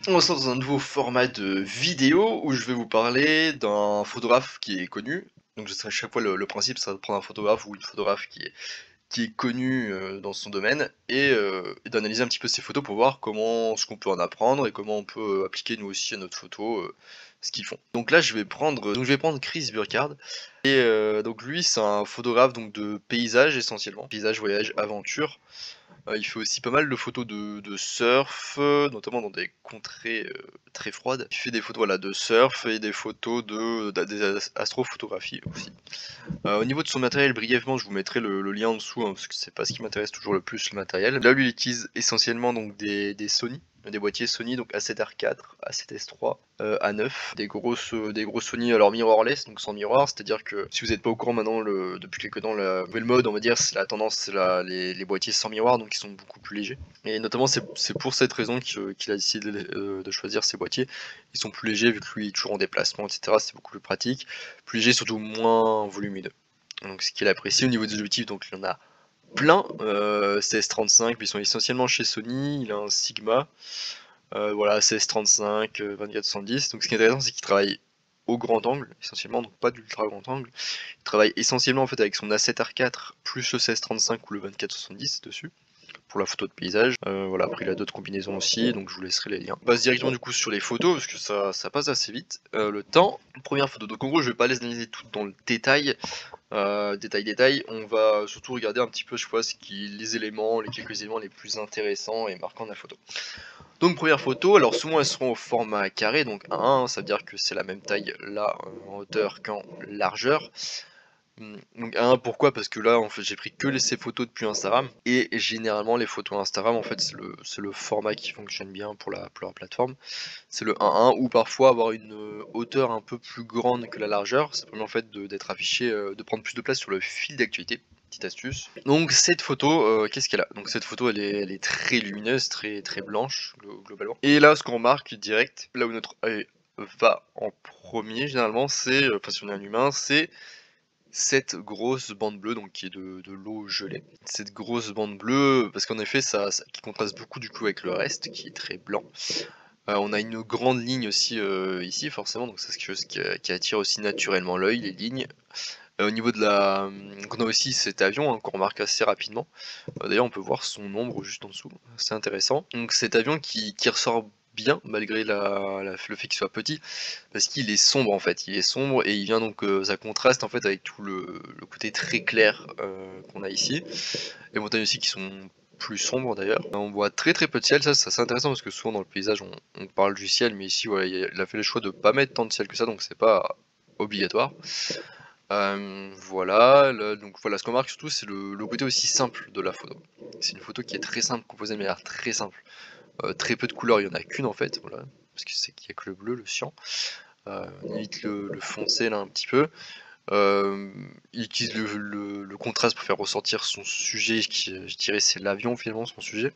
On se retrouve dans un nouveau format de vidéo où je vais vous parler d'un photographe qui est connu. Donc, à chaque fois, le principe, c'est de prendre un photographe ou une photographe qui est connu dans son domaine et d'analyser un petit peu ses photos pour voir comment ce qu'on peut en apprendre et comment on peut appliquer nous aussi à notre photo ce qu'ils font. Donc là, je vais prendre Chris Burkard et donc lui, c'est un photographe donc de paysages essentiellement, paysages, voyages, aventures. Il fait aussi pas mal de photos de surf, notamment dans des contrées, très froides. Il fait des photos, voilà, de surf et des photos des astrofotographies aussi. Au niveau de son matériel, brièvement, je vous mettrai le lien en dessous, hein, parce que c'est pas ce qui m'intéresse toujours le plus, le matériel. Là, lui, il utilise essentiellement donc des Sony, des boîtiers Sony, donc A7R4, A7S3, A9, des gros Sony, alors mirrorless, donc sans miroir, c'est-à-dire que si vous n'êtes pas au courant maintenant, depuis quelques temps, la nouvelle mode, on va dire, c'est la tendance, c'est les boîtiers sans miroir, donc ils sont beaucoup plus légers. Et notamment, c'est pour cette raison qu'il a décidé de choisir ces boîtiers. Ils sont plus légers, vu que lui est toujours en déplacement, etc. C'est beaucoup plus pratique. Plus léger, surtout moins volumineux. Donc ce qu'il apprécie au niveau des objectifs, donc il y en a plein. CS35, ils sont essentiellement chez Sony, il a un Sigma, voilà, CS35, 24-70. Donc ce qui est intéressant, c'est qu'il travaille au grand angle, essentiellement, donc pas d'ultra grand angle. Il travaille essentiellement en fait avec son A7R4 plus le 16-35 ou le 24-70 dessus pour la photo de paysage. Voilà, après il a d'autres combinaisons aussi, donc je vous laisserai les liens. On passe directement du coup sur les photos, parce que ça passe assez vite. Le temps, première photo. Donc en gros, je vais pas les analyser toutes dans le détail, détail, on va surtout regarder un petit peu, je vois, les quelques éléments les plus intéressants et marquants de la photo. Donc première photo, alors souvent elles seront au format carré, donc 1, ça veut dire que c'est la même taille là en hauteur qu'en largeur. Donc 1, pourquoi? Parce que là en fait j'ai pris que ces photos depuis Instagram, et généralement les photos Instagram en fait c'est le format qui fonctionne bien pour leur plateforme. C'est le 1-1, ou parfois avoir une hauteur un peu plus grande que la largeur, ça permet en fait d'être affiché, de prendre plus de place sur le fil d'actualité. Petite astuce. Donc cette photo, qu'est-ce qu'elle a? Donc cette photo elle est très lumineuse, très, très blanche globalement. Et là ce qu'on remarque direct, là où notre œil va en premier généralement, c'est, enfin si on est un humain, c'est cette grosse bande bleue, donc qui est de l'eau gelée. Cette grosse bande bleue, parce qu'en effet ça qui contraste beaucoup du coup avec le reste, qui est très blanc. On a une grande ligne aussi, ici forcément, donc c'est quelque chose qui attire aussi naturellement l'œil, les lignes. Au niveau de donc on a aussi cet avion, hein, qu'on remarque assez rapidement. D'ailleurs on peut voir son ombre juste en dessous, c'est intéressant. Donc cet avion qui ressort bien malgré le fait qu'il soit petit, parce qu'il est sombre en fait. Il est sombre et il vient donc, ça contraste en fait avec tout le côté très clair, qu'on a ici. Les montagnes aussi qui sont plus sombres d'ailleurs. On voit très très peu de ciel, ça c'est assez intéressant parce que souvent dans le paysage on parle du ciel, mais ici voilà, il a fait le choix de pas mettre tant de ciel que ça, donc c'est pas obligatoire. Voilà, donc voilà, ce qu'on remarque surtout c'est le côté aussi simple de la photo. C'est une photo qui est très simple, composée de manière très simple. Très peu de couleurs, il y en a qu'une en fait, voilà, parce que c'est qu'il y a que le bleu, le cyan. On évite le foncé là un petit peu. Il utilise le contraste pour faire ressortir son sujet, qui, je dirais, c'est l'avion finalement, son sujet,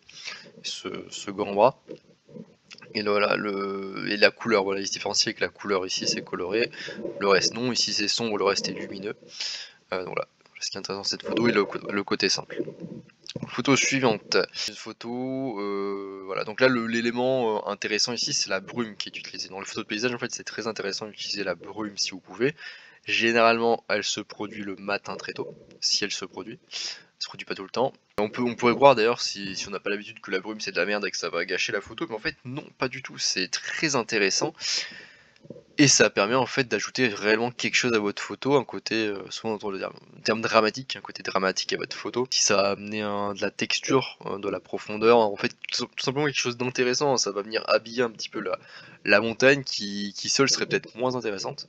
ce grand bras. Et voilà, et la couleur, voilà, il se différencie avec la couleur. Ici c'est coloré, le reste non. Ici c'est sombre, le reste est lumineux. Donc voilà, ce qui est intéressant cette photo et le côté simple. Photo suivante, une photo, voilà, donc là l'élément intéressant ici c'est la brume qui est utilisée. Dans les photos de paysage en fait c'est très intéressant d'utiliser la brume si vous pouvez. Généralement elle se produit le matin très tôt, si elle se produit. Elle se produit pas tout le temps. On pourrait croire d'ailleurs, si on n'a pas l'habitude, que la brume c'est de la merde et que ça va gâcher la photo, mais en fait non, pas du tout, c'est très intéressant. Et ça permet en fait d'ajouter réellement quelque chose à votre photo, un côté, souvent on entend le terme dramatique, un côté dramatique à votre photo. Si ça va amener de la texture, de la profondeur, en fait tout simplement quelque chose d'intéressant, ça va venir habiller un petit peu la montagne qui seule serait peut-être moins intéressante.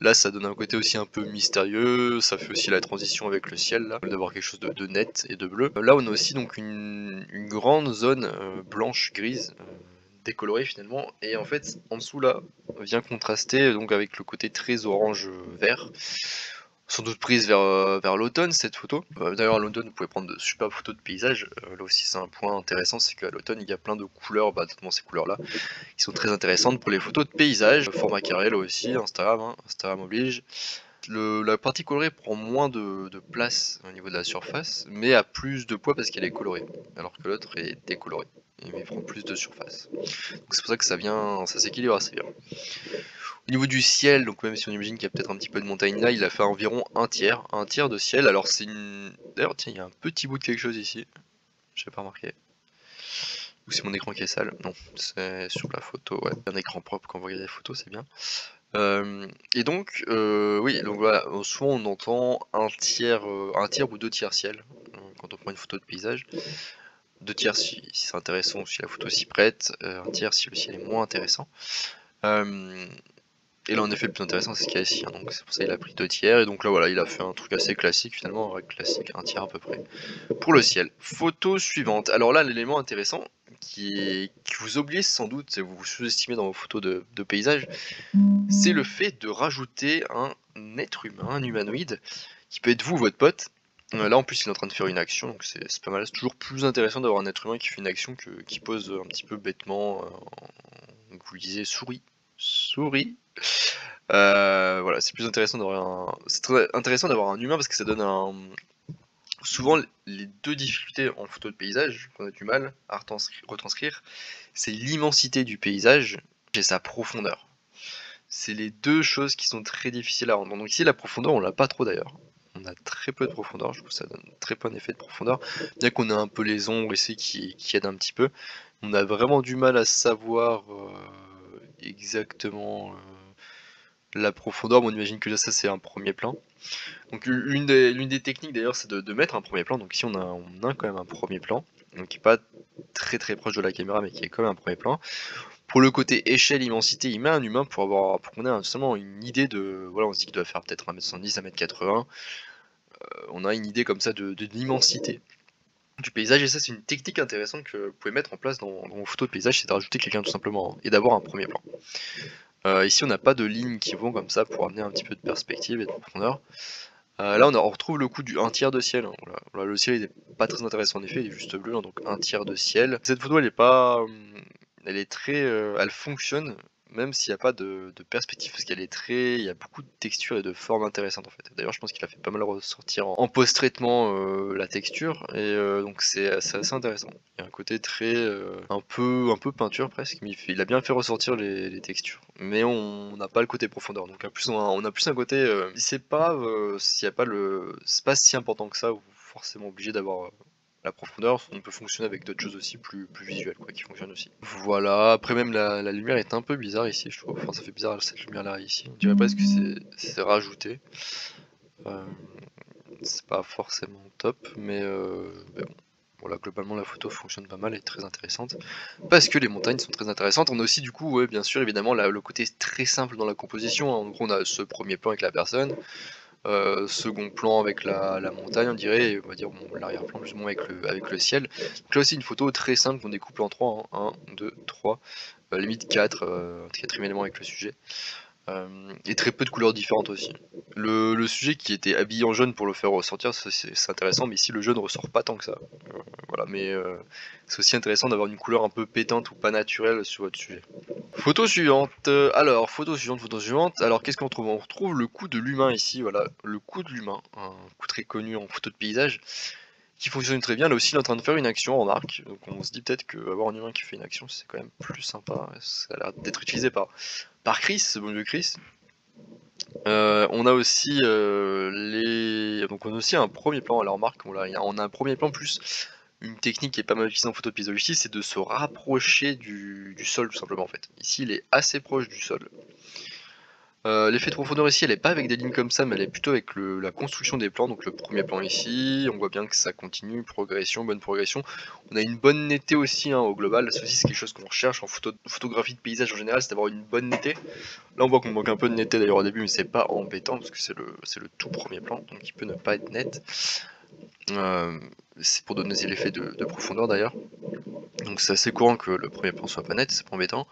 Là ça donne un côté aussi un peu mystérieux, ça fait aussi la transition avec le ciel là, d'avoir quelque chose de net et de bleu. Là on a aussi donc une grande zone, blanche grise, décolorée finalement, et en fait en dessous là vient contraster donc avec le côté très orange vert, sans doute prise vers l'automne cette photo. D'ailleurs à l'automne vous pouvez prendre de superbes photos de paysage. Là aussi c'est un point intéressant, c'est qu'à l'automne il y a plein de couleurs, notamment ces couleurs là qui sont très intéressantes pour les photos de paysage. Format carré là aussi, Instagram, hein, Instagram oblige. La partie colorée prend moins de place au niveau de la surface, mais a plus de poids parce qu'elle est colorée, alors que l'autre est décolorée. mais il prend plus de surface. Donc c'est pour ça que ça s'équilibre assez bien. Au niveau du ciel, donc même si on imagine qu'il y a peut-être un petit peu de montagne là, il a fait environ un tiers de ciel. Alors c'est une... D'ailleurs tiens, il y a un petit bout de quelque chose ici, j'ai pas remarqué. Ou c'est mon écran qui est sale? Non, c'est sur la photo, ouais. Un écran propre quand vous regardez les photos, c'est bien. Et donc, oui, donc voilà, souvent on entend un tiers ou deux tiers ciel quand on prend une photo de paysage. Deux tiers si c'est intéressant, si la photo s'y prête, un tiers si le ciel est moins intéressant. Et là en effet le plus intéressant c'est ce qu'il y a ici, hein, donc c'est pour ça qu'il a pris deux tiers, et donc là voilà, il a fait un truc assez classique finalement, règle classique, un tiers à peu près. Pour le ciel. Photo suivante. Alors là l'élément intéressant, que vous oubliez sans doute, et vous vous sous-estimez dans vos photos de paysage, c'est le fait de rajouter un être humain, un humanoïde, qui peut être vous, votre pote. Là en plus il est en train de faire une action, donc c'est pas mal. C'est toujours plus intéressant d'avoir un être humain qui fait une action qui pose un petit peu bêtement, donc vous disiez souris. Voilà, c'est plus intéressant d'avoir c'est très intéressant d'avoir un humain parce que ça donne un... Souvent les deux difficultés en photo de paysage qu'on a du mal à retranscrire, c'est l'immensité du paysage et sa profondeur. C'est les deux choses qui sont très difficiles à rendre. Donc ici la profondeur on l'a pas trop d'ailleurs. On a très peu de profondeur, je trouve que ça donne très peu d'effet de profondeur. Bien qu'on ait un peu les ombres ici qui aident un petit peu. On a vraiment du mal à savoir exactement la profondeur. Bon, on imagine que là ça c'est un premier plan. Donc l'une des techniques d'ailleurs c'est de mettre un premier plan. Donc ici on a quand même un premier plan. Donc qui n'est pas très proche de la caméra mais qui est quand même un premier plan. Pour le côté échelle, immensité, il met un humain pour qu'on ait seulement une idée de... Voilà, on se dit qu'il doit faire peut-être 1m70, 1m80. On a une idée comme ça de l'immensité du paysage, et ça c'est une technique intéressante que vous pouvez mettre en place dans vos photos de paysage, c'est de rajouter quelqu'un tout simplement, et d'avoir un premier plan. Ici on n'a pas de lignes qui vont comme ça pour amener un petit peu de perspective et de profondeur. Là on retrouve le coup du 1 tiers de ciel, hein. Voilà, le ciel il est pas très intéressant en effet, il est juste bleu, hein, donc 1 tiers de ciel. Cette photo elle est pas... elle est très... elle fonctionne même s'il n'y a pas de perspective, parce qu'elle est très... il y a beaucoup de textures et de formes intéressantes en fait. D'ailleurs je pense qu'il a fait pas mal ressortir en post-traitement la texture, et donc c'est assez intéressant. Il y a un côté très... un peu peinture presque, mais il a bien fait ressortir les textures. Mais on n'a pas le côté profondeur, donc en plus on a plus un côté... c'est pas s'il y a pas le... c'est pas si important que ça, ou forcément obligé d'avoir... la profondeur, on peut fonctionner avec d'autres choses aussi plus visuelles quoi, qui fonctionnent aussi. Voilà, après même la lumière est un peu bizarre ici je trouve, enfin ça fait bizarre cette lumière là ici, on dirait presque que c'est rajouté. C'est pas forcément top, mais bon. Voilà, globalement la photo fonctionne pas mal et est très intéressante, parce que les montagnes sont très intéressantes. On a aussi du coup, ouais, bien sûr évidemment le côté très simple dans la composition, hein. En gros on a ce premier plan avec la personne, second plan avec la montagne on dirait, et on va dire bon, l'arrière-plan plus ou moins avec le ciel. Donc là aussi une photo très simple qu'on découpe en 3, hein. 1, 2, 3, limite 4, quatrième élément avec le sujet. Et très peu de couleurs différentes aussi. Le sujet qui était habillé en jaune pour le faire ressortir, c'est intéressant, mais ici le jaune ressort pas tant que ça. Voilà, mais c'est aussi intéressant d'avoir une couleur un peu pétante ou pas naturelle sur votre sujet. Photo suivante. Alors, photo suivante. Alors, qu'est-ce qu'on retrouve? On retrouve le coup de l'humain ici, voilà, le coup de l'humain, un coup très connu en photo de paysage, qui fonctionne très bien. Là aussi, il est en train de faire une action, on remarque. Donc, on se dit peut-être qu'avoir un humain qui fait une action, c'est quand même plus sympa. Ça a l'air d'être utilisé par Chris, ce bon vieux Chris. On a aussi donc on a aussi un premier plan. Alors, on remarque, on a un premier plan plus une technique qui est pas mal utilisée en photo de paysage ici, c'est de se rapprocher du sol tout simplement en fait. Ici, il est assez proche du sol. L'effet de profondeur ici, elle est pas avec des lignes comme ça, mais elle est plutôt avec la construction des plans. Donc le premier plan ici, on voit bien que ça continue, bonne progression. On a une bonne netteté aussi, hein, au global. Ça aussi c'est quelque chose qu'on recherche en photographie de paysage en général, c'est d'avoir une bonne netteté. Là on voit qu'on manque un peu de netteté d'ailleurs au début, mais c'est pas embêtant parce que c'est le tout premier plan, donc il peut ne pas être net. C'est pour donner l'effet de profondeur d'ailleurs. Donc c'est assez courant que le premier plan soit pas net, c'est pas embêtant.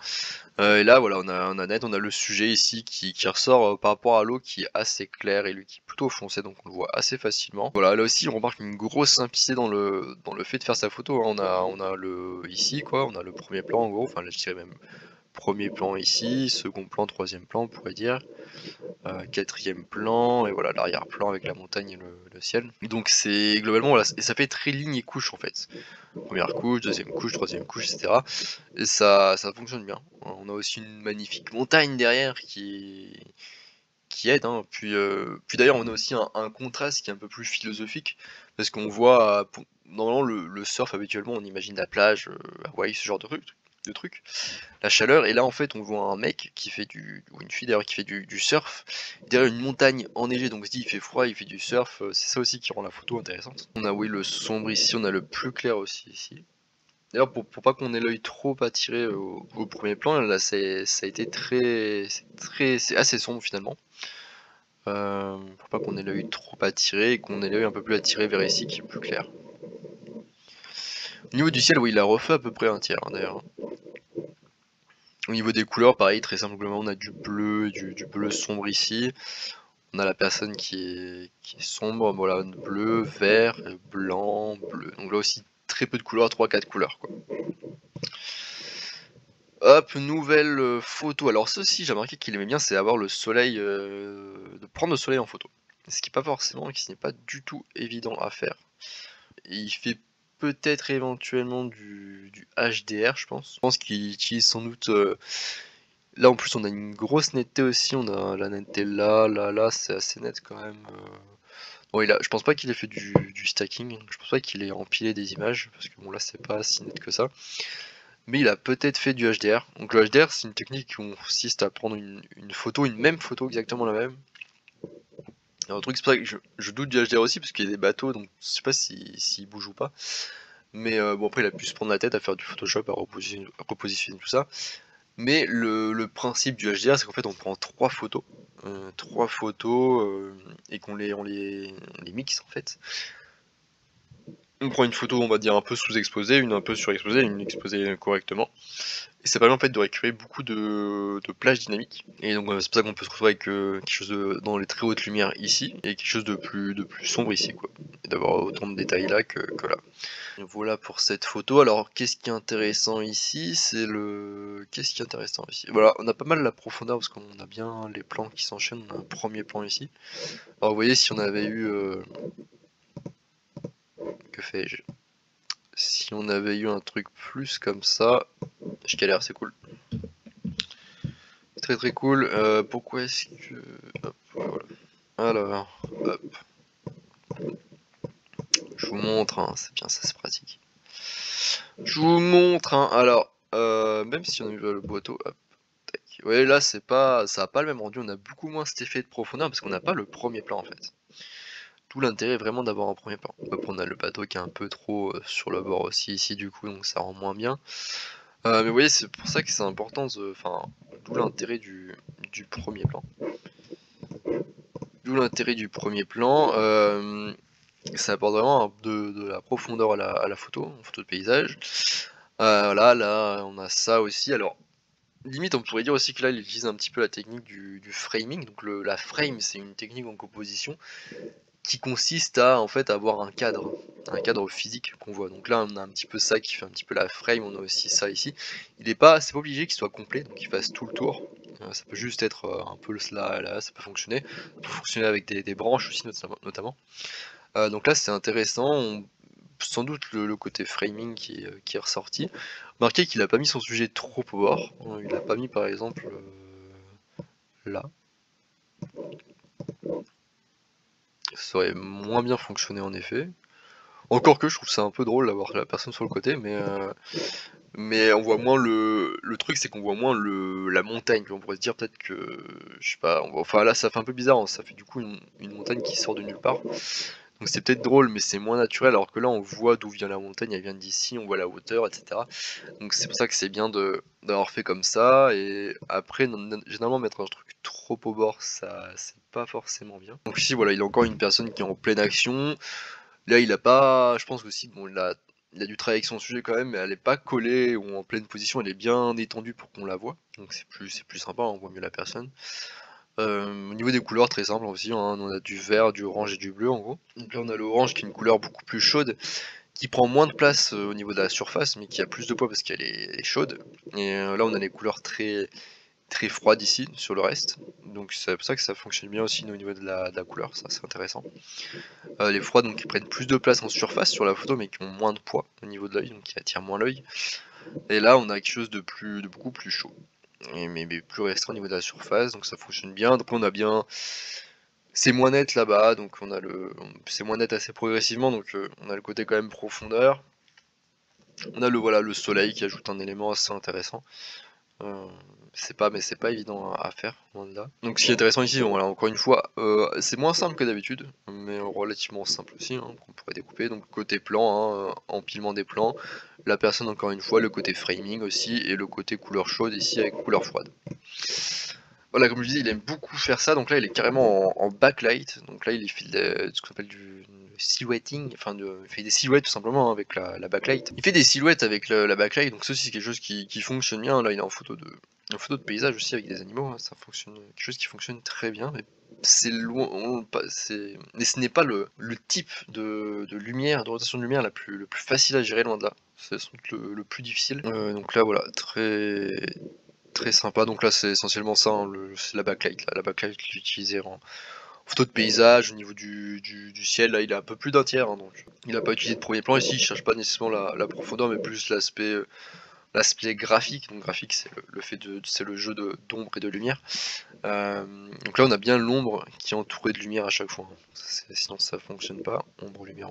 Et là voilà, on a net, on a le sujet ici qui ressort par rapport à l'eau qui est assez clair, et lui qui est plutôt foncé, donc on le voit assez facilement. Voilà, là aussi on remarque une grosse simplicité dans le fait de faire sa photo, hein. On a ici quoi, on a le premier plan en gros, enfin là je dirais même premier plan ici, second plan, troisième plan on pourrait dire, quatrième plan, et voilà l'arrière-plan avec la montagne et le ciel. Donc c'est globalement, voilà, et ça fait très ligne et couche en fait. Première couche, deuxième couche, troisième couche, etc. Et ça fonctionne bien. On a aussi une magnifique montagne derrière qui aide, hein. Puis d'ailleurs on a aussi un contraste qui est un peu plus philosophique, parce qu'on voit, normalement le surf habituellement on imagine la plage, Hawaï, ce genre de trucs, la chaleur, et là en fait on voit un mec qui fait ou une fille d'ailleurs qui fait du surf, derrière une montagne enneigée, donc on se dit il fait froid, il fait du surf, c'est ça aussi qui rend la photo intéressante. On a oui le sombre ici, on a le plus clair aussi ici. D'ailleurs, pour pas qu'on ait l'œil trop attiré au premier plan, là ça a été c'est assez sombre finalement. Pour pas qu'on ait l'œil trop attiré et qu'on ait l'œil un peu plus attiré vers ici qui est plus clair. Au niveau du ciel, oui, il a refait à peu près un tiers hein, d'ailleurs. Au niveau des couleurs, pareil, très simplement, on a du bleu, du bleu sombre ici. On a la personne qui est sombre, voilà, bleu, vert, blanc, bleu. Donc là aussi, très peu de couleurs, 3-4 couleurs quoi. Hop, nouvelle photo. Alors ceci, j'ai remarqué qu'il aimait bien, c'est avoir le soleil, de prendre le soleil en photo. Ce qui n'est pas du tout évident à faire. Et il fait peut-être éventuellement du HDR, je pense. Je pense qu'il utilise sans doute... Là en plus on a une grosse netteté aussi, on a la netteté là, c'est assez net quand même. Bon, je pense pas qu'il ait fait du stacking, je pense pas qu'il ait empilé des images, parce que bon là c'est pas si net que ça. Mais il a peut-être fait du HDR. Donc le HDR c'est une technique qui consiste à prendre une photo, une même photo, exactement la même. Alors, le truc c'est pour ça que je doute du HDR aussi, parce qu'il y a des bateaux, donc je sais pas s'il bouge ou pas. Mais bon après il a pu se prendre la tête à faire du Photoshop, à repositionner tout ça. Mais le principe du HDR c'est qu'en fait on prend trois photos, et qu'on on les mixe en fait. On prend une photo on va dire un peu sous-exposée, une un peu surexposée, une exposée correctement. Et ça permet en fait de récupérer beaucoup de plages dynamiques. Et donc c'est pour ça qu'on peut se retrouver avec quelque chose dans les très hautes lumières ici, et quelque chose de plus sombre ici quoi. Et d'avoir autant de détails là que là. Et voilà pour cette photo. Alors qu'est-ce qui est intéressant ici, qu'est-ce qui est intéressant ici? Voilà, on a pas mal la profondeur parce qu'on a bien les plans qui s'enchaînent, on a un premier plan ici. Alors vous voyez si on avait eu... Que fais-je? Si on avait eu un truc plus comme ça... Je galère, c'est cool. Très très cool. Pourquoi est-ce que... Hop, voilà. Alors, hop. Je vous montre, hein, c'est bien, ça c'est pratique. Je vous montre, hein, alors, même si on a eu le boiteau, hop, tac. Vous voyez là, ça a pas le même rendu, on a beaucoup moins cet effet de profondeur parce qu'on n'a pas le premier plan en fait. Tout l'intérêt vraiment d'avoir un premier plan. Hop, on a le bateau qui est un peu trop sur le bord aussi ici du coup, donc ça rend moins bien. Mais vous voyez, c'est pour ça que c'est important, enfin, d'où l'intérêt du premier plan. D'où l'intérêt du premier plan. Ça apporte vraiment de la profondeur à la photo, en photo de paysage. Voilà, là on a ça aussi. Alors limite on pourrait dire aussi que là il utilise un petit peu la technique du framing. Donc la frame c'est une technique en composition qui consiste à en fait avoir un cadre physique qu'on voit. Donc là on a un petit peu ça qui fait un petit peu la frame, on a aussi ça ici. C'est pas obligé qu'il soit complet, donc qu'il fasse tout le tour. Ça peut juste être un peu là, ça peut fonctionner. Ça peut fonctionner avec des branches aussi notamment. Donc là c'est intéressant, sans doute le côté framing qui est ressorti. Remarquez qu'il a pas mis son sujet trop au bord, il a pas mis par exemple là. Ça aurait moins bien fonctionné en effet. Encore que je trouve ça un peu drôle d'avoir la personne sur le côté, mais on voit moins le truc c'est qu'on voit moins la montagne. Puis on pourrait se dire peut-être que, je sais pas, enfin là ça fait un peu bizarre, hein, ça fait du coup une montagne qui sort de nulle part. Donc c'est peut-être drôle, mais c'est moins naturel, alors que là on voit d'où vient la montagne, elle vient d'ici, on voit la hauteur, etc. Donc c'est pour ça que c'est bien d'avoir fait comme ça, et après généralement mettre un truc trop au bord, ça c'est pas forcément bien. Donc ici voilà, il a encore une personne qui est en pleine action, là il a pas, je pense aussi, bon il a dû travailler avec son sujet quand même, mais elle est pas collée ou en pleine position, elle est bien étendue pour qu'on la voit, donc c'est plus sympa, on voit mieux la personne. Au niveau des couleurs, très simple aussi, hein, on a du vert, du orange et du bleu en gros. Donc là on a l'orange qui est une couleur beaucoup plus chaude, qui prend moins de place au niveau de la surface, mais qui a plus de poids parce qu'elle est chaude. Et là on a les couleurs très froide ici sur le reste, donc c'est pour ça que ça fonctionne bien aussi au niveau de la couleur, ça c'est intéressant. Les froides donc qui prennent plus de place en surface sur la photo mais qui ont moins de poids au niveau de l'œil, donc qui attirent moins l'œil. Et là on a quelque chose de beaucoup plus chaud, mais plus restreint au niveau de la surface, donc ça fonctionne bien. Donc on a bien, c'est moins net là-bas, donc on a c'est moins net assez progressivement, donc on a le côté quand même profondeur. On a le soleil qui ajoute un élément assez intéressant. C'est pas évident à faire, loin de là. Donc ce qui est intéressant ici, bon, voilà, encore une fois, c'est moins simple que d'habitude, mais relativement simple aussi, hein, qu'on pourrait découper. Donc côté plan, hein, empilement des plans, la personne encore une fois, le côté framing aussi, et le côté couleur chaude ici avec couleur froide. Voilà, comme je disais, il aime beaucoup faire ça, donc là il est carrément en backlight, donc là il fait ce qu'on appelle du silhouetting, enfin il fait des silhouettes tout simplement hein, avec la backlight. Il fait des silhouettes avec la backlight, donc ça aussi c'est quelque chose qui fonctionne bien. Là il est en photo de paysage aussi avec des animaux, hein, ça fonctionne, quelque chose qui fonctionne très bien, mais c'est loin, mais ce n'est pas le type de lumière, de rotation de lumière le plus facile à gérer, loin de là. C'est sans doute le plus difficile. Donc là voilà, très sympa. Donc là c'est essentiellement ça, hein, c'est la backlight. Là. La backlight utilisée en photo de paysage, au niveau du ciel, là il est un peu plus d'un tiers, hein, donc il n'a pas utilisé de premier plan ici, il cherche pas nécessairement la profondeur, mais plus l'aspect graphique. Donc graphique c'est le fait c'est le jeu d'ombre et de lumière. Donc là on a bien l'ombre qui est entourée de lumière à chaque fois, hein. Sinon ça fonctionne pas, ombre lumière.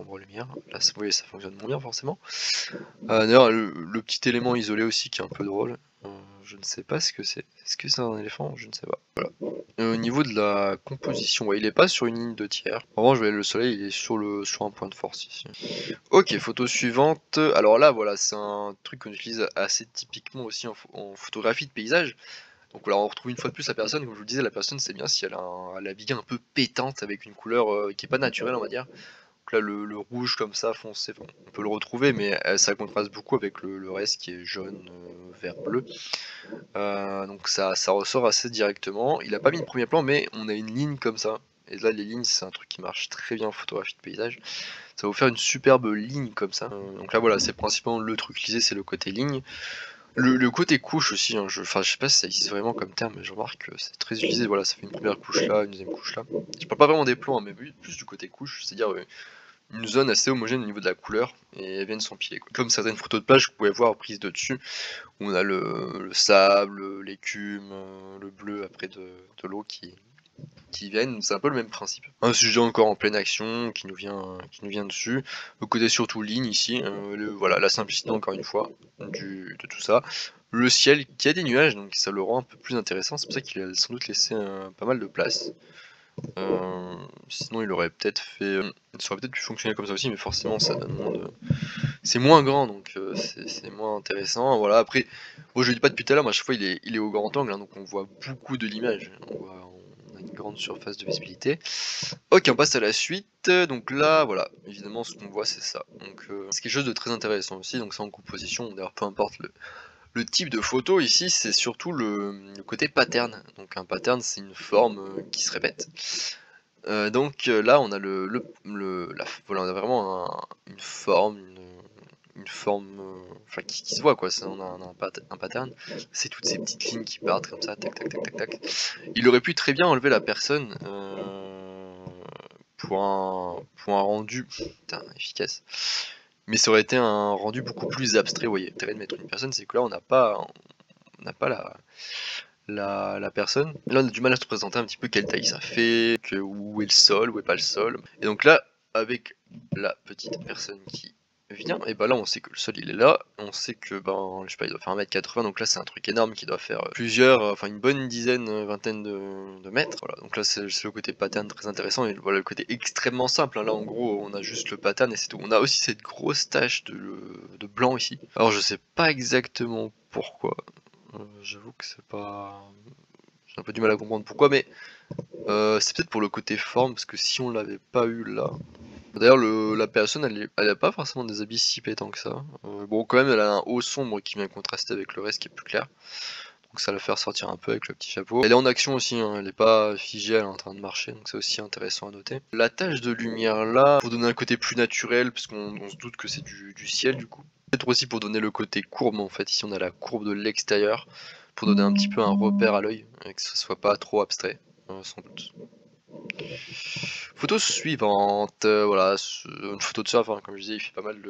Là vous voyez ça fonctionne moins bien forcément. D'ailleurs le petit élément isolé aussi qui est un peu drôle, je ne sais pas ce que c'est. Est-ce que c'est un éléphant? Je ne sais pas. Voilà. Au niveau de la composition, ouais, il est pas sur une ligne de tiers. En revanche, le soleil il est sur un point de force ici. Ok, photo suivante. Alors là, voilà, c'est un truc qu'on utilise assez typiquement aussi en photographie de paysage. Donc voilà, on retrouve une fois de plus la personne, comme je vous le disais, la personne c'est bien si elle a la bigue un peu pétante avec une couleur qui est pas naturelle, on va dire. Donc là, le rouge comme ça, foncé, enfin, on peut le retrouver, mais ça contraste beaucoup avec le reste qui est jaune, vert, bleu. Donc ça ressort assez directement. Il a pas mis de premier plan, mais on a une ligne comme ça. Et là, les lignes, c'est un truc qui marche très bien en photographie de paysage. Ça va vous faire une superbe ligne comme ça. Donc là, voilà, c'est principalement le truc utilisé, c'est le côté ligne. Le côté couche aussi, hein, je sais pas si ça existe vraiment comme terme, mais je remarque que c'est très utilisé. Voilà, ça fait une première couche là, une deuxième couche là. Je parle pas vraiment des plans, hein, mais plus du côté couche, c'est-à-dire une zone assez homogène au niveau de la couleur et elles viennent s'empiler. Comme certaines photos de plage que vous pouvez voir prises de dessus, où on a le sable, l'écume, le bleu après de l'eau qui viennent, c'est un peu le même principe. Un sujet encore en pleine action qui nous vient dessus. Le côté surtout ligne ici, voilà, la simplicité encore une fois de tout ça. Le ciel qui a des nuages, donc ça le rend un peu plus intéressant, c'est pour ça qu'il a sans doute laissé pas mal de place. Sinon il aurait peut-être fait, ça aurait peut-être pu fonctionner comme ça aussi, mais forcément ça donne moins de... C'est moins grand, donc c'est moins intéressant. Voilà, après, bon, je le dis pas depuis tout à l'heure, mais à chaque fois il est au grand angle, hein, donc on voit beaucoup de l'image. On a une grande surface de visibilité. Ok, on passe à la suite. Donc là, voilà, évidemment, ce qu'on voit, c'est ça. Donc c'est quelque chose de très intéressant aussi, donc c'est en composition. D'ailleurs, peu importe le type de photo ici, c'est surtout le côté pattern. Donc un pattern, c'est une forme qui se répète. Donc là, on a voilà, on a vraiment une forme, une forme enfin, qui se voit quoi. On a un pattern. C'est toutes ces petites lignes qui partent comme ça, tac tac tac tac tac. Il aurait pu très bien enlever la personne pour un rendu putain, efficace. Mais ça aurait été un rendu beaucoup plus abstrait, vous voyez. L'intérêt de mettre une personne, c'est que là on n'a pas la personne. Là on a du mal à se présenter un petit peu quelle taille ça fait, où est le sol, où est pas le sol. Et donc là, avec la petite personne qui vient, et bah là on sait que le sol il est là, on sait que je sais pas, il doit faire 1m80, donc là c'est un truc énorme qui doit faire enfin une bonne dizaine, vingtaine de mètres. Voilà, donc là c'est le côté pattern très intéressant, et voilà le côté extrêmement simple, hein. Là en gros on a juste le pattern et c'est tout. On a aussi cette grosse tache de blanc ici. Alors je sais pas exactement pourquoi, j'avoue que c'est pas... J'ai un peu du mal à comprendre pourquoi, mais c'est peut-être pour le côté forme, parce que si on l'avait pas eu là... D'ailleurs, la personne, elle a pas forcément des habits si pétants que ça. Bon, quand même, elle a un haut sombre qui vient contraster avec le reste qui est plus clair. Donc ça va la faire sortir un peu avec le petit chapeau. Elle est en action aussi, hein, elle est pas figée, elle est en train de marcher, donc c'est aussi intéressant à noter. La tache de lumière là, pour donner un côté plus naturel, parce qu'on se doute que c'est du ciel du coup. Peut-être aussi pour donner le côté courbe en fait, ici on a la courbe de l'extérieur, pour donner un petit peu un repère à l'œil, et que ce soit pas trop abstrait, sans doute. Photo suivante, voilà, une photo de surf, hein, comme je disais, il fait pas mal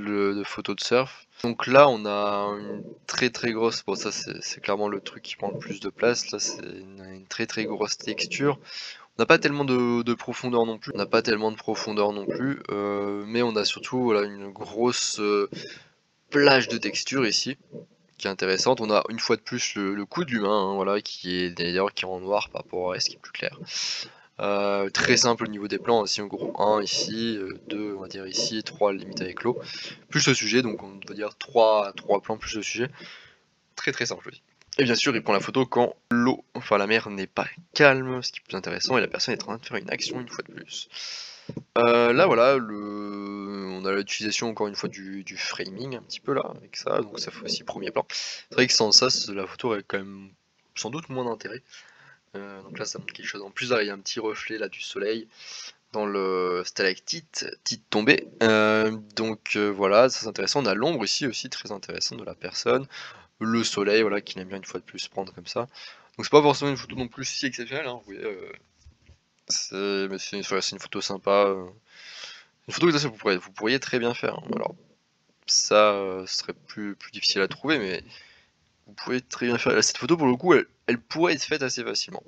de photos de surf. Donc là, on a une très grosse, bon ça c'est clairement le truc qui prend le plus de place, là c'est une très grosse texture. On n'a pas tellement de profondeur non plus, mais on a surtout voilà, une grosse plage de texture ici, qui est intéressante. On a une fois de plus le cou de l'humain, hein, voilà, qui est d'ailleurs qui est en noir par rapport au reste qui est plus clair. Très simple au niveau des plans, aussi en gros 1 ici, 2 on va dire ici, 3 limite avec l'eau, plus le sujet, donc on va dire 3 plans plus le sujet, très simple aussi. Et bien sûr il prend la photo quand l'eau, enfin la mer n'est pas calme, ce qui est plus intéressant, et la personne est en train de faire une action une fois de plus. Là voilà, on a l'utilisation encore une fois du framing un petit peu là, avec ça, donc ça fait aussi premier plan. C'est vrai que sans ça, la photo aurait quand même sans doute moins d'intérêt. Donc là ça montre quelque chose. En plus là il y a un petit reflet là du soleil dans le stalactite tombé. Voilà, ça c'est intéressant. On a l'ombre ici aussi très intéressante de la personne. Le soleil voilà qu'il aime bien une fois de plus prendre comme ça. Donc c'est pas forcément une photo non plus si exceptionnelle, hein, vous voyez. Mais c'est une photo sympa. Une photo que ça, vous pourriez très bien faire. Hein. Alors ça ce serait plus difficile à trouver, mais vous pouvez très bien faire. Cette photo pour le coup elle pourrait être faite assez facilement.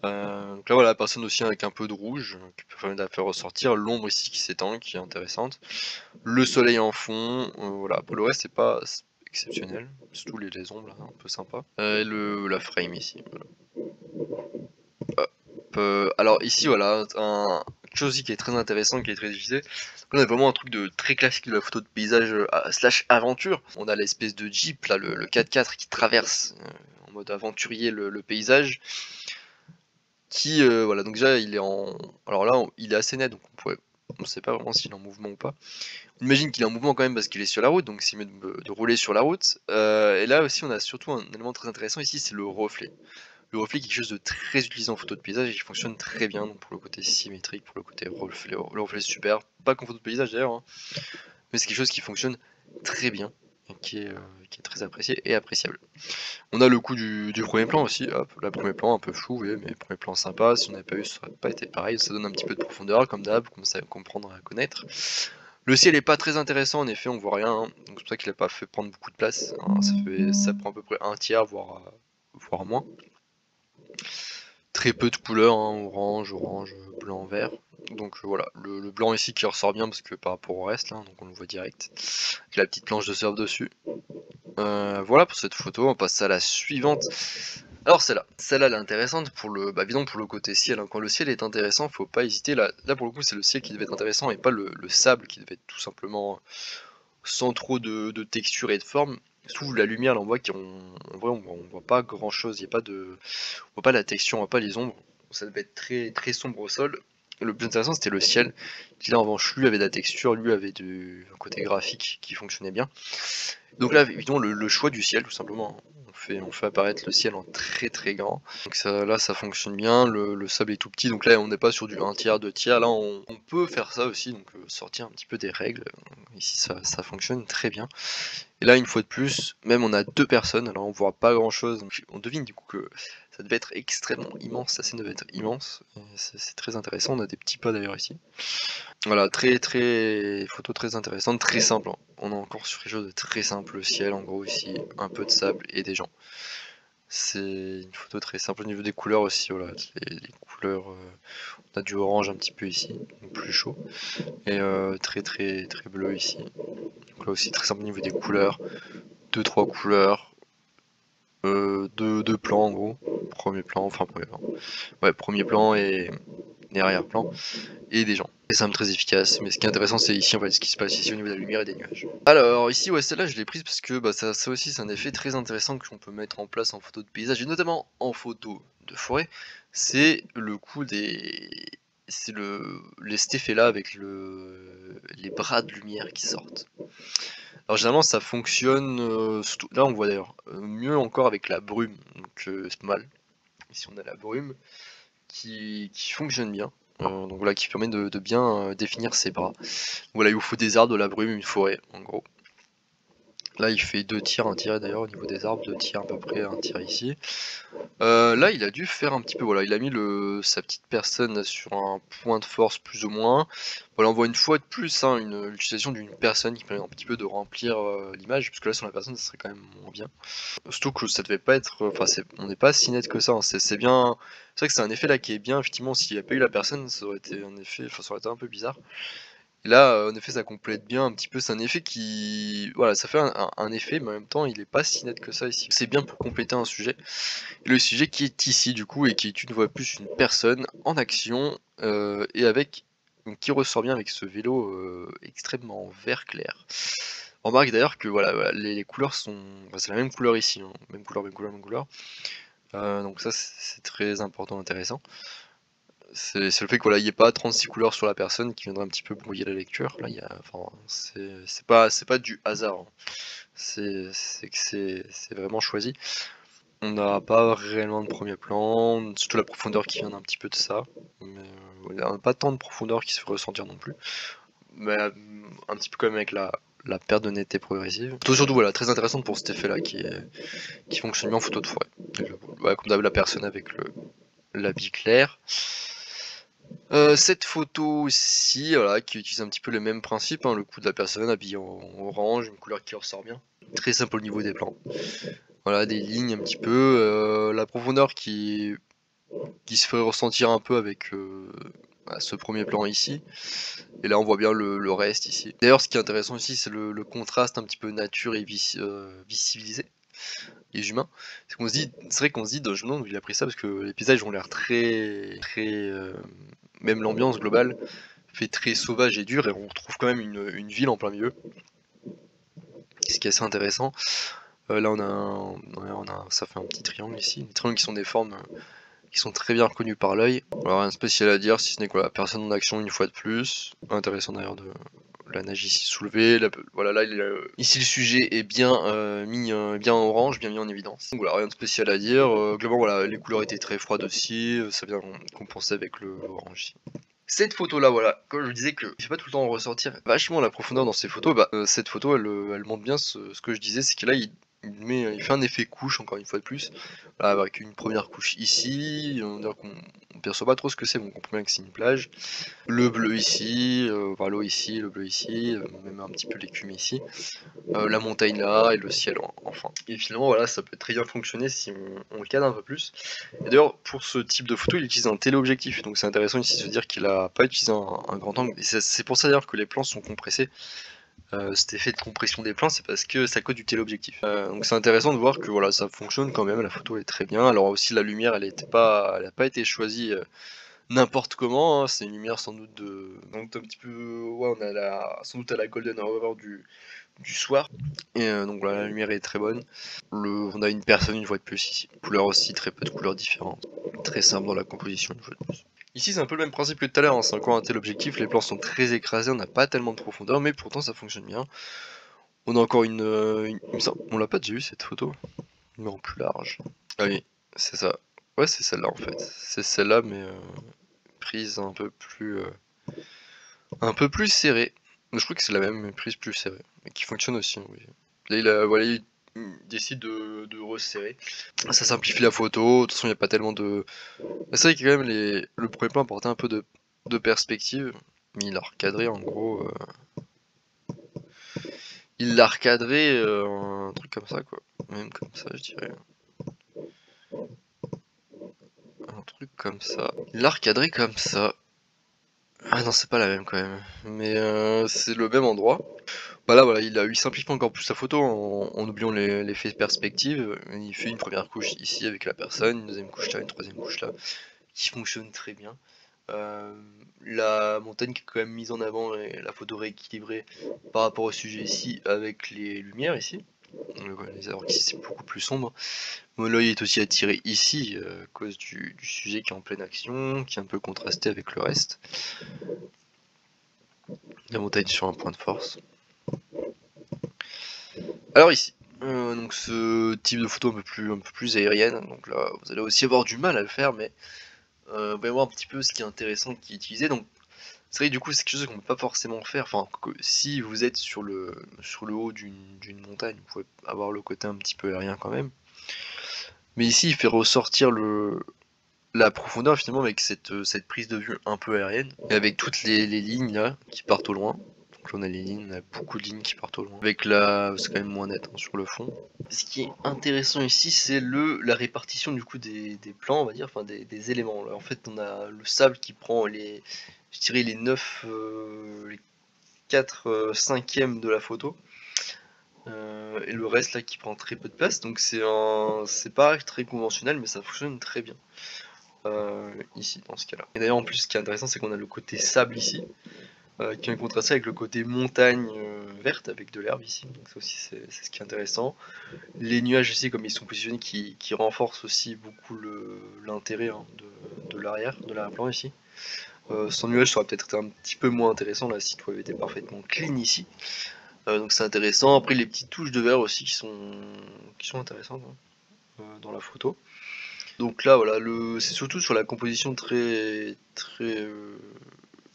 Donc là voilà, la personne aussi avec un peu de rouge, qui peut permettre de la faire ressortir, l'ombre ici qui s'étend, qui est intéressante, le soleil en fond, voilà, pour le reste c'est pas exceptionnel, surtout les ombres là, un peu sympa, et la frame ici, voilà. Alors ici voilà, quelque chose aussi qui est très intéressant, qui est très difficile, on a vraiment un truc de très classique de la photo de paysage slash aventure, on a l'espèce de Jeep là, le 4x4 qui traverse en mode aventurier le paysage, qui voilà, donc déjà il est en, alors là il est assez net, donc on sait pas vraiment s'il est en mouvement ou pas. On imagine qu'il est en mouvement quand même parce qu'il est sur la route, donc c'est mieux de rouler sur la route. Et là aussi on a surtout un élément très intéressant ici, c'est le reflet. Le reflet est quelque chose de très utilisé en photo de paysage et qui fonctionne très bien, donc pour le côté symétrique, pour le côté reflet, le reflet est super, pas qu'en photo de paysage d'ailleurs, hein, mais c'est quelque chose qui fonctionne très bien et qui est très apprécié et appréciable. On a le coup du premier plan aussi, hop, là premier plan un peu flou, vous voyez, mais premier plan sympa, si on n'avait pas eu ça aurait pas été pareil, ça donne un petit peu de profondeur comme d'hab, comme ça à comprendre, à connaître. Le ciel est pas très intéressant en effet, on voit rien, hein, donc c'est pour ça qu'il a pas fait prendre beaucoup de place, hein, ça prend à peu près un tiers, voire moins. Très peu de couleurs, hein, orange, blanc, vert. Donc voilà, le blanc ici qui ressort bien parce que par rapport au reste, là, donc on le voit direct. Avec la petite planche de surf dessus. Voilà pour cette photo, on passe à la suivante. Alors celle-là elle est intéressante pour évidemment pour le côté ciel, hein. Quand le ciel est intéressant, faut pas hésiter, là pour le coup c'est le ciel qui devait être intéressant et pas le sable qui devait être tout simplement sans trop de texture et de forme. Surtout la lumière là on voit en vrai on voit pas grand chose, on voit pas la texture, on voit pas les ombres, ça devait être très sombre au sol. Le plus intéressant c'était le ciel, qui là en revanche lui avait de la texture, lui avait un côté graphique qui fonctionnait bien. Donc là, évidemment, le choix du ciel, tout simplement. On fait apparaître le ciel en très grand. Donc là, ça fonctionne bien. Le sable est tout petit. Donc là, on n'est pas sur du 1 tiers, 2 tiers. Là, on peut faire ça aussi. Donc sortir un petit peu des règles. Ici, ça fonctionne très bien. Et là, une fois de plus, même on a 2 personnes. Alors, on voit pas grand chose. Donc on devine du coup que ça devait être extrêmement immense. Ça devait être immense. C'est très intéressant. On a des petits pas d'ailleurs ici. Voilà, photo très intéressante, très simple, hein. On est encore sur quelque chose de très simple, le ciel en gros ici, un peu de sable et des gens. C'est une photo très simple au niveau des couleurs aussi, voilà, les couleurs, on a du orange un petit peu ici, donc plus chaud, et très bleu ici. Donc là aussi très simple au niveau des couleurs, 2-3 couleurs, deux plans en gros, premier plan, ouais, premier plan et arrière-plan, et des gens. C'est simple, très efficace, mais ce qui est intéressant c'est ici en fait ce qui se passe ici au niveau de la lumière et des nuages. Alors ici ouais celle-là je l'ai prise parce que ça aussi c'est un effet très intéressant qu'on peut mettre en place en photo de paysage et notamment en photo de forêt, c'est le coup des c'est cet effet là avec les bras de lumière qui sortent. Alors généralement ça fonctionne, surtout là on voit d'ailleurs, mieux encore avec la brume, donc c'est pas mal. Ici on a la brume qui fonctionne bien, donc voilà, qui permet de bien définir ses bras. Voilà, il vous faut des arbres, de la brume, une forêt en gros. Là il fait 2 tirs, 1 tiré d'ailleurs au niveau des arbres, 2 tirs à peu près, 1 tir ici. Là il a dû faire un petit peu, voilà, il a mis sa petite personne sur un point de force plus ou moins. Voilà, on voit une fois de plus hein, l'utilisation d'une personne qui permet un petit peu de remplir l'image, parce que là sur la personne ça serait quand même moins bien. Surtout que ça devait pas être, enfin on n'est pas si net que ça, hein. C'est bien, c'est vrai que c'est un effet là qui est bien, effectivement s'il n'y a pas eu la personne ça aurait été un effet, enfin ça aurait été un peu bizarre. Et là, en effet, ça complète bien un petit peu. C'est un effet qui, voilà, ça fait un effet, mais en même temps, il est pas si net que ça ici. C'est bien pour compléter un sujet. Et le sujet qui est ici, du coup, et qui est une fois plus une personne en action, et donc, qui ressort bien avec ce vélo extrêmement vert clair. On remarque d'ailleurs que voilà, les couleurs sont, enfin, c'est la même couleur ici, hein. Même couleur, même couleur, même couleur. Donc ça, c'est très important, intéressant. C'est le fait que voilà, il n'y ait pas 36 couleurs sur la personne qui viendrait un petit peu brouiller la lecture. Là, enfin, c'est pas du hasard, hein. C'est que c'est vraiment choisi. On n'a pas réellement de premier plan, surtout la profondeur qui vient un petit peu de ça. Mais il n'y a pas tant de profondeur qui se fait ressentir non plus. Mais un petit peu quand même avec la perte de netteté progressive. Surtout voilà, très intéressante pour cet effet-là qui fonctionne bien en photo de forêt. Voilà, comme d'hab la personne avec l'habit clair. Cette photo-ci, voilà, qui utilise un petit peu le même principe, hein, le coup de la personne habillée en orange, une couleur qui ressort bien. Très simple au niveau des plans. Voilà, des lignes un petit peu, la profondeur qui se fait ressentir un peu avec ce premier plan ici. Et là on voit bien le reste ici. D'ailleurs ce qui est intéressant ici c'est le contraste un petit peu nature et vie civilisée. Les humains. C'est vrai qu'on se dit, je me demande où il a pris ça parce que les paysages ont l'air très, même l'ambiance globale fait très sauvage et dur et on retrouve quand même une ville en plein milieu. Ce qui est assez intéressant. Là ça fait un petit triangle ici. Des triangles qui sont des formes qui sont très bien reconnues par l'œil. Alors rien de spécial à dire si ce n'est que la personne en action une fois de plus. Intéressant d'ailleurs de la nage ici soulevée, voilà, là ici le sujet est bien mis bien en orange, bien mis en évidence. Donc voilà, rien de spécial à dire. Globalement voilà, les couleurs étaient très froides aussi, ça vient compenser avec le orange ici. Cette photo là, voilà, comme je vous disais que je vais pas tout le temps ressortir vachement la profondeur dans ces photos, cette photo elle montre bien ce que je disais, c'est que là il fait un effet couche encore une fois de plus, voilà, avec une première couche ici, on perçoit pas trop ce que c'est, on comprend bien que c'est une plage. Le bleu ici, enfin, l'eau ici, le bleu ici, même un petit peu l'écume ici, la montagne là et le ciel enfin. Et finalement voilà, ça peut très bien fonctionner si on le cadre un peu plus. Et d'ailleurs pour ce type de photo il utilise un téléobjectif, donc c'est intéressant ici de se dire qu'il a pas utilisé un grand angle, et c'est pour ça d'ailleurs que les plans sont compressés. Cet effet de compression des plans c'est parce que ça code du téléobjectif. Donc c'est intéressant de voir que voilà, ça fonctionne quand même, la photo est très bien. Alors aussi la lumière elle a pas été choisie n'importe comment, hein. C'est une lumière sans doute donc un petit peu, ouais, on a sans doute à la golden hour du soir. Et donc voilà, la lumière est très bonne. On a une personne une fois de plus ici. Couleur aussi, très peu de couleurs différentes. Très simple dans la composition une fois de plus. Ici c'est un peu le même principe que tout à l'heure, hein. C'est encore un tel objectif, les plans sont très écrasés, on n'a pas tellement de profondeur, mais pourtant ça fonctionne bien. On a encore on l'a pas déjà vu cette photo, mais en plus large. Ah oui, c'est ça. Ouais, c'est celle-là en fait. C'est celle-là, mais prise un peu plus serrée. Je crois que c'est la même prise plus serrée, mais qui fonctionne aussi, hein, oui. Là, voilà, il décide de resserrer. Ça simplifie la photo, de toute façon il n'y a pas tellement de... C'est vrai que quand même le premier plan apportait un peu de perspective, mais il a recadré en gros... Il l'a recadré un truc comme ça quoi. Même comme ça je dirais. Un truc comme ça. Il l'a recadré comme ça. Ah non, c'est pas la même quand même. Mais c'est le même endroit. Bah là, voilà, il simplifie encore plus sa photo en oubliant l'effet perspective. Il fait une première couche ici avec la personne, une deuxième couche là, une troisième couche là, qui fonctionne très bien. La montagne qui est quand même mise en avant et la photo rééquilibrée par rapport au sujet ici avec les lumières ici. Alors qu'ici c'est beaucoup plus sombre. L'œil est aussi attiré ici à cause du sujet qui est en pleine action, qui est un peu contrasté avec le reste. La montagne sur un point de force. Alors ici, donc ce type de photo un peu plus aérienne, donc là vous allez aussi avoir du mal à le faire, mais on va voir un petit peu ce qui est intéressant qui est utilisé. Donc c'est vrai que du coup c'est quelque chose qu'on ne peut pas forcément faire, enfin si vous êtes sur le haut d'une montagne, vous pouvez avoir le côté un petit peu aérien quand même. Mais ici il fait ressortir la profondeur finalement avec cette prise de vue un peu aérienne, et avec toutes les lignes là qui partent au loin. Donc là on a les lignes, on a beaucoup de lignes qui partent au loin. Avec c'est quand même moins net hein, sur le fond. Ce qui est intéressant ici c'est la répartition du coup des plans, on va dire, enfin des éléments. Là, en fait on a le sable qui prend je dirais les 9, les 4 cinquièmes de la photo. Et le reste là qui prend très peu de place, donc c'est pas très conventionnel mais ça fonctionne très bien. Ici dans ce cas là. Et d'ailleurs en plus ce qui est intéressant c'est qu'on a le côté sable ici, qui vient contrasté avec le côté montagne verte avec de l'herbe ici, donc ça aussi c'est ce qui est intéressant. Les nuages ici comme ils sont positionnés qui renforcent aussi beaucoup l'intérêt hein, de l'arrière-plan ici. Sans nuage ça aurait peut-être été un petit peu moins intéressant, là si tout avait été parfaitement clean ici. Donc c'est intéressant. Après les petites touches de vert aussi qui sont intéressantes hein, dans la photo. Donc là voilà, c'est surtout sur la composition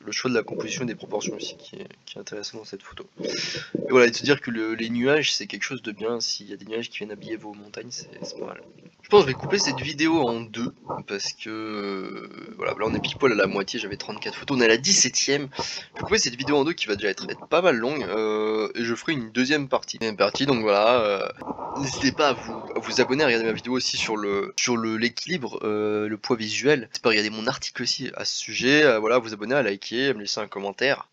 le choix de la composition et des proportions aussi qui est intéressant dans cette photo. Et voilà, et de se dire que les nuages c'est quelque chose de bien, s'il y a des nuages qui viennent habiller vos montagnes, c'est pas mal. Je pense que je vais couper cette vidéo en deux, parce que voilà, là on est pile poil à la moitié, j'avais 34 photos, on est à la 17ème. Je vais couper cette vidéo en deux qui va déjà être pas mal longue, et je ferai une deuxième partie. Donc voilà, n'hésitez pas à vous abonner, à regarder ma vidéo aussi sur l'équilibre, le poids visuel. N'hésitez pas à regarder mon article aussi à ce sujet, voilà, à vous abonner, à liker, à me laisser un commentaire,